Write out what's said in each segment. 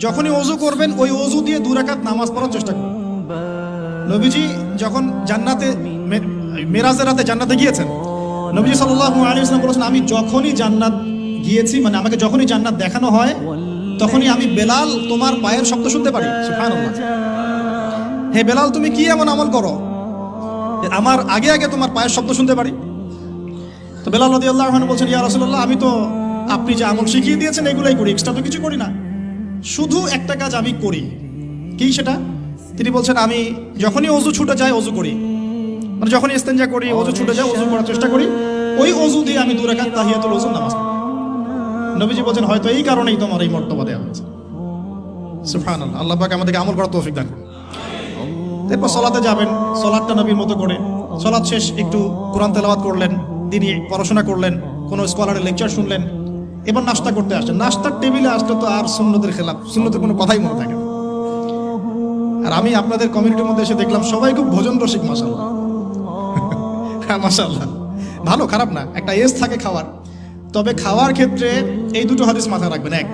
যখনই ওযু করবেন ওই ওযু দিয়ে 2 রাকাত নামাজ পড়ার চেষ্টা করুন। নবীজি যখন জান্নাতে মেরাজের রাতে জান্নাতে গিয়েছেন, নবীজি সাল্লাল্লাহু আলাইহি ওয়াসাল্লাম বলেছেন, আমি যখনই জান্নাত গিয়েছি, মানে আমাকে যখনই জান্নাত দেখানো হয় তখনই আমি বেলাল তোমার পায়ের শব্দ শুনতে পারি। সুবহানাল্লাহ। হে বেলাল, তুমি কি এমন আমল করো আমার আগে আগে তোমার পায়ের শব্দ শুনতে পারি? তো বেলাল রাদিয়াল্লাহু আনহু বলছেন, ইয়া রাসূলুল্লাহ, আমি তো আপনি যে আমল শিখিয়ে দিয়েছেন এগুলাই করি, এক্সট্রা তো কিছু করি না। শুধু একটা কাজ আমি করি। কি সেটা? তিনি বলছেন, আমি যখনই ওযু ছুটে যায় ওযু করি, মানে যখনই ইস্তেনজা করি ওযু ছুটে যায় ওযু করার চেষ্টা করি, ওই ওযু দিয়ে আমি 2 রাকাত তাহিয়াতুল ওযু নামাজ পড়ি। নবীজি বলেন, হয়তো এই কারণেই তোমার এই মর্তবা দেওয়া হয়েছে। সুবহানাল্লাহ। আল্লাহ পাক আমাদেরকে আমল করার তৌফিক দান করুন। এরপর সালাতে যাবেন, সালাতটা নবীর মতো করে, সালাত শেষ একটু কোরআন তেলাওয়াত করলেন, দিনই পড়াশোনা করলেন, কোনো স্কলারের লেকচার শুনলেন, এবার নাস্তা করতে আসলেন। নাস্তার টেবিলে আসলে তো আর সুন্নতের খেলাফ, সুন্নতের কোনো কথাই মনে থাকে না। আর আমি আপনাদের কমিউনিটির মধ্যে এসে দেখলাম সবাই খুব ভোজন রসিক, মাশাআল্লাহ। হ্যাঁ মাশাআল্লাহ, ভালো, খারাপ না, একটা এজ থাকে খাওয়ার। তবে খাওয়ার ক্ষেত্রে এই দুটো হাদিস মাথায় রাখবেন। এক,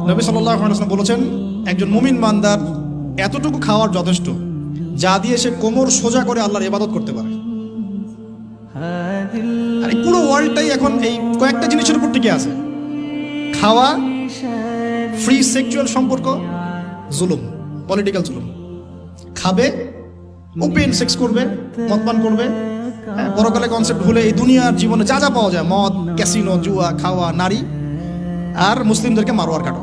নবী সাল্লাল্লাহু আলাইহি ওয়াসাল্লাম বলেছেন, একজন মুমিন বান্দার এতটুকু খাওয়ার যথেষ্ট যা দিয়ে সে কোমর সোজা করে আল্লাহর ইবাদত করতে পারে। আর এই পুরো ওয়ার্ল্ডটাই এখন এই কয়েকটা জিনিসের উপর টিকে আছে: খাওয়া, ফ্রি সেক্সুয়াল সম্পর্ক, জুলুম, পলিটিক্যাল জুলুম। খাবে, ওপেন সেক্স করবে, মদপান করবে, পরকালে কনসেপ্ট ভুলে এই দুনিয়ার জীবনে যা যা পাওয়া যায়, মদ, ক্যাসিনো, জুয়া, খাওয়া, নারী, আর মুসলিমদেরকে মারোয়ার কাটো।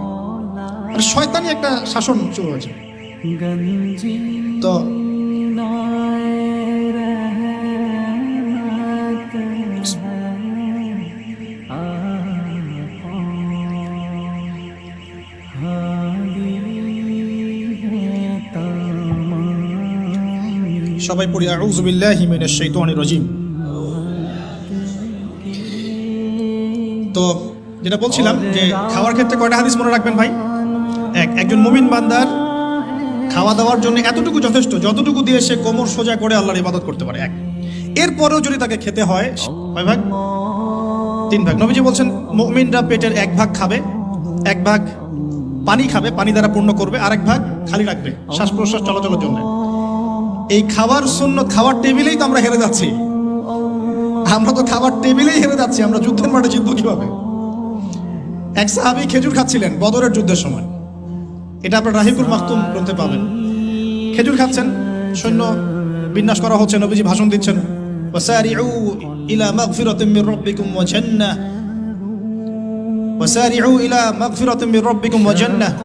আর শয়তানি একটা শাসন শুরু হয়েছে। তো সবাই পড়ি আউযু বিল্লাহি মিনাশ শাইতানির রাজিম। তো যেটা বলছিলাম যে খাওয়ার ক্ষেত্রে কয়টা হাদিস মনে রাখবেন ভাই? এক, একজন মুমিন বান্দার খাওয়া দাওয়ার জন্য এতটুকু যথেষ্ট যতটুকু দিয়ে সে কোমর সোজা করে আল্লাহর ইবাদত করতে পারে। এক, এরপরেও যদি তাকে খেতে হয়, কয় ভাগ? 3 ভাগ। নবীজি বলছেন, মুমিনরা পেটের 1 ভাগ খাবে, 1 ভাগ পানি খাবে, পানি দ্বারা পূর্ণ করবে, আর 1 ভাগ খালি রাখবে শ্বাস প্রশ্বাস চলাচলের জন্য। এই খাবার সুন্নত, খাবার টেবিলেই তো আমরা হেরে যাচ্ছি। আমরা তো খাবার টেবিলেই হেরে যাচ্ছি। আমরা যুদ্ধের মাঠে জিতবো কিভাবে? এক সাহাবী খেজুর খাচ্ছিলেন বদরের যুদ্ধের সময়, এটা আপনার রাহিকুল মাখতুম গ্রন্থে পাবেন। খেজুর খাচ্ছেন, সৈন্য বিন্যাস করা হচ্ছে, নবীজি ভাষণ দিচ্ছেন, ওয়াসারিউ ইলা মাগফিরাতিন মির রাব্বিকুম ওয়া জান্নাহ, ওয়াসারিউ ইলা মাগফিরাতিন মির রাব্বিকুম ওয়া জান্নাহ।